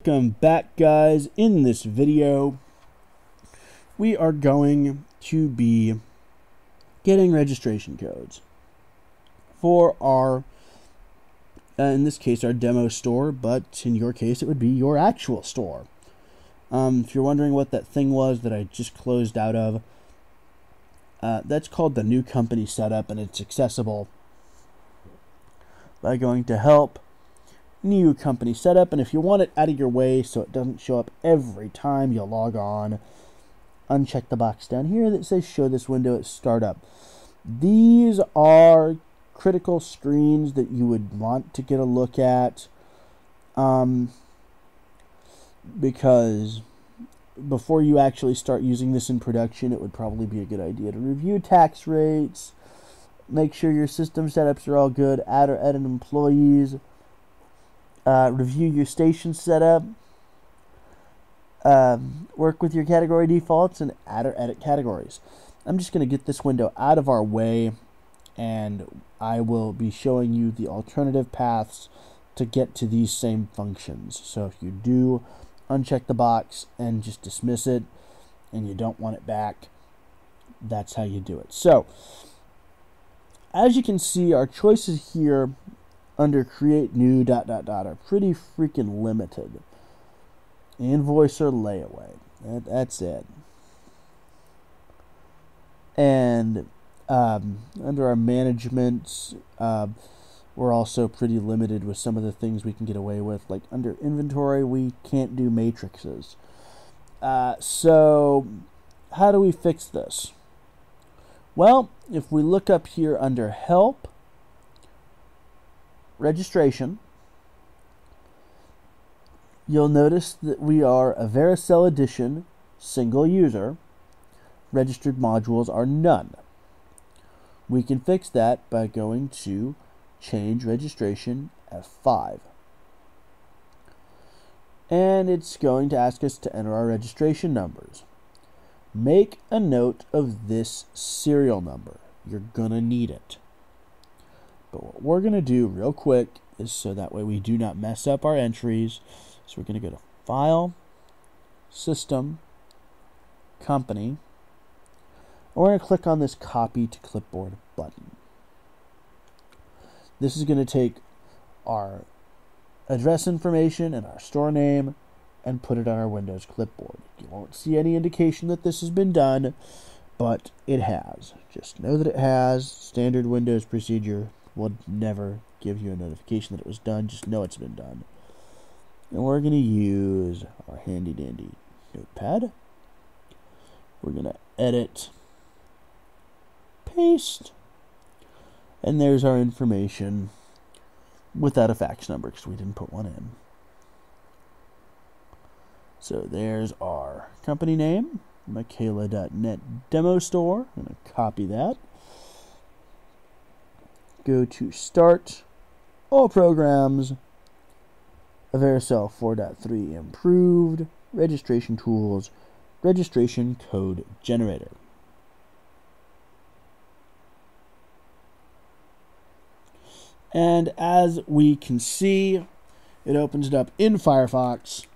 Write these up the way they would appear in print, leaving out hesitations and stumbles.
Welcome back, guys. In this video we are going to be getting registration codes for our in this case our demo store, but in your case it would be your actual store. If you're wondering what that thing was that I just closed out of, that's called the new company setup, and it's accessible by going to help, new company setup, and if you want it out of your way so it doesn't show up every time you log on, uncheck the box down here that says show this window at startup. These are critical screens that you would want to get a look at, because before you actually start using this in production, it would probably be a good idea to review tax rates, make sure your system setups are all good, add or edit employees, review your station setup, work with your category defaults, and add or edit categories. I'm just going to get this window out of our way, and I will be showing you the alternative paths to get to these same functions. So if you do uncheck the box and just dismiss it, and you don't want it back, that's how you do it. So as you can see, our choices here under create new ... are pretty freaking limited. Invoice or layaway, that's it. And under our management, we're also pretty limited with some of the things we can get away with. Like under inventory, we can't do matrices. So how do we fix this? Well, if we look up here under help, registration, you'll notice that we are AveraSell edition, single user, registered modules are none. We can fix that by going to change registration F5. And it's going to ask us to enter our registration numbers. Make a note of this serial number. You're gonna need it. But what we're going to do real quick is so that way we do not mess up our entries. So we're going to go to File, System, Company, and we're going to click on this Copy to Clipboard button. This is going to take our address information and our store name and put it on our Windows clipboard. You won't see any indication that this has been done, but it has. Just know that it has. Standard Windows procedure will never give you a notification that it was done. Just know it's been done. And we're going to use our handy dandy notepad. We're going to edit, paste, and there's our information without a fax number because we didn't put one in. So there's our company name, Michaela.net demo store. I'm going to copy that. Go to Start, All Programs, AveraSell 4.3 Improved, Registration Tools, Registration Code Generator. And as we can see, it opens it up in Firefox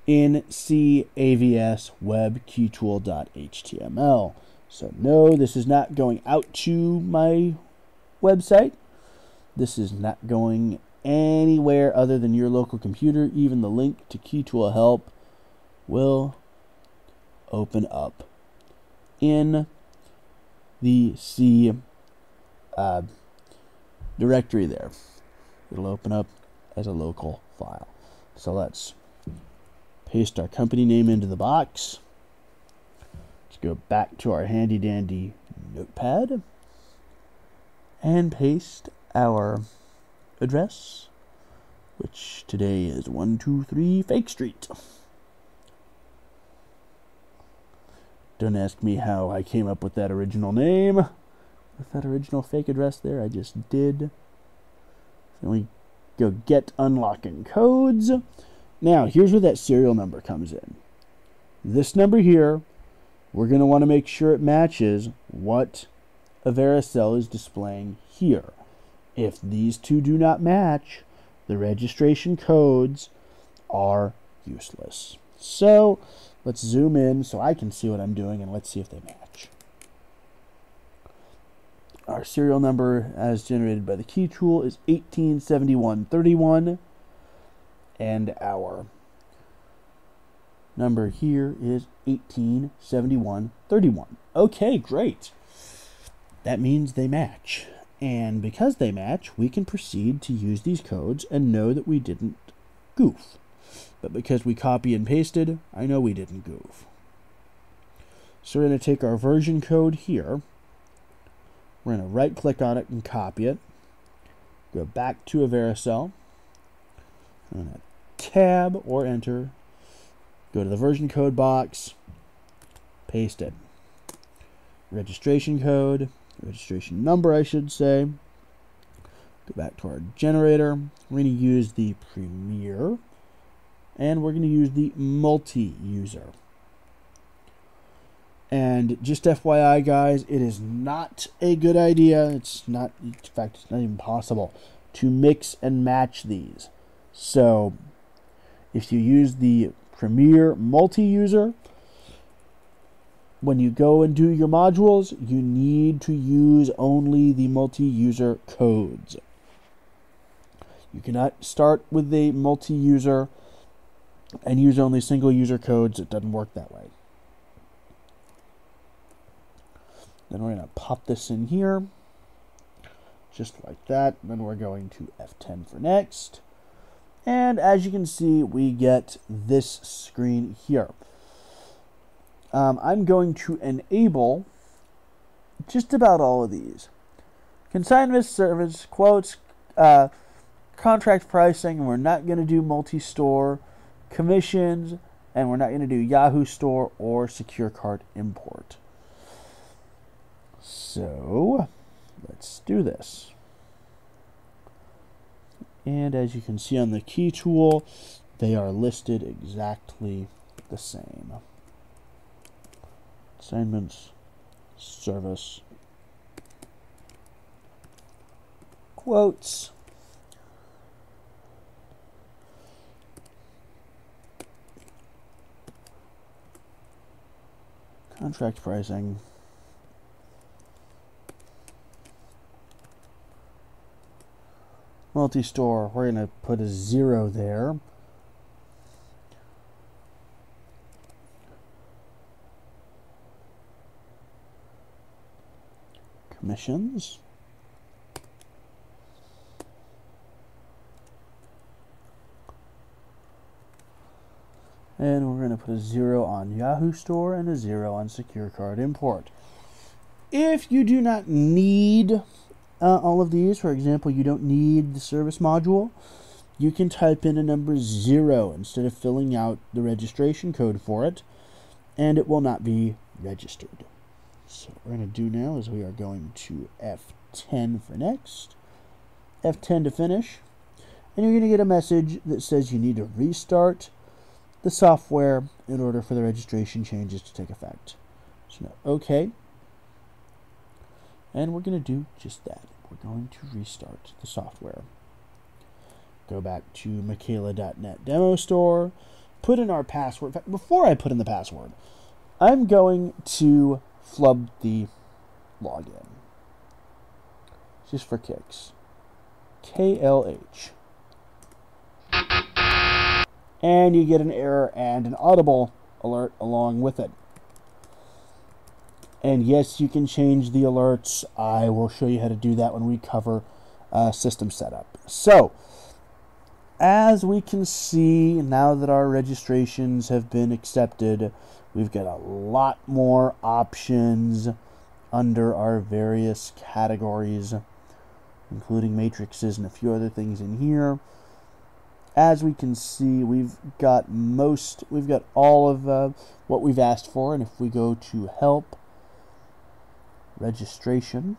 in CAVS web KeyTool.html. So no, this is not going out to my website. This is not going anywhere other than your local computer. Even the link to KeyTool help will open up in the C directory there. It'll open up as a local file. So let's paste our company name into the box. Go back to our handy dandy notepad and paste our address, which today is 123 Fake Street. Don't ask me how I came up with that original name, with that original fake address there. I just did. Then we go get unlocking codes. Now here's where that serial number comes in. This number here, we're going to want to make sure it matches what AveraSell is displaying here. If these two do not match, the registration codes are useless. So let's zoom in so I can see what I'm doing, and let's see if they match. Our serial number as generated by the KeyTool is 187131, and our number here is 187131. Okay, great. That means they match. And because they match, we can proceed to use these codes and know that we didn't goof. But because we copy and pasted, I know we didn't goof. So we're going to take our version code here. We're going to right click on it and copy it. Go back to AveraSell. I'm going to tab or enter. Go to the version code box. Paste it. Registration code. Registration number, I should say. Go back to our generator. We're going to use the Premier. And we're going to use the multi-user. And just FYI, guys, it is not a good idea. It's not, in fact, it's not even possible to mix and match these. So, if you use the Premier multi-user, when you go and do your modules, you need to use only the multi-user codes. You cannot start with a multi-user and use only single user codes. It doesn't work that way. Then we're going to pop this in here, just like that. Then we're going to F10 for next. And as you can see, we get this screen here. I'm going to enable just about all of these. Consignment service, quotes, contract pricing, and we're not going to do multi-store, commissions, and we're not going to do Yahoo Store or Secure Card Import. So, let's do this. And as you can see on the KeyTool, they are listed exactly the same. Assignments, service, quotes, contract pricing, multi-store, we're going to put a 0 there. Commissions. And we're going to put a 0 on Yahoo Store and a 0 on Secure Card Import. If you do not need all of these, for example, you don't need the service module, you can type in a number 0 instead of filling out the registration code for it, and it will not be registered. So what we're going to do now is we are going to F10 for next, F10 to finish, and you're going to get a message that says you need to restart the software in order for the registration changes to take effect. So now, OK. And we're going to do just that. We're going to restart the software. Go back to Michaela.net demo store, put in our password. In fact, before I put in the password, I'm going to flub the login. Just for kicks. KLH. And you get an error and an audible alert along with it. And yes, you can change the alerts. I will show you how to do that when we cover system setup. So, as we can see, now that our registrations have been accepted, we've got a lot more options under our various categories, including matrices and a few other things in here. As we can see, we've got all of what we've asked for. And if we go to Help, Registration,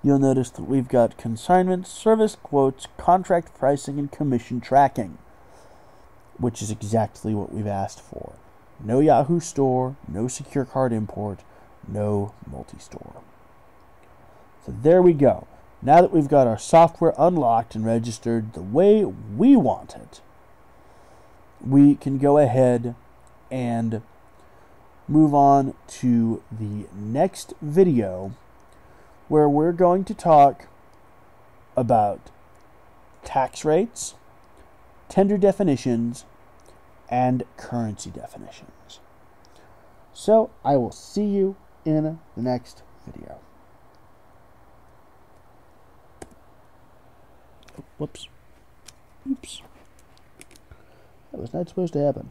you'll notice that we've got consignment, service quotes, contract pricing, and commission tracking, which is exactly what we've asked for. No Yahoo Store, no Secure Card Import, no multi-store. So there we go. Now that we've got our software unlocked and registered the way we want it, we can go ahead and move on to the next video, where we're going to talk about tax rates, tender definitions, and currency definitions. So I will see you in the next video. Oh, whoops. Oops. That was not supposed to happen.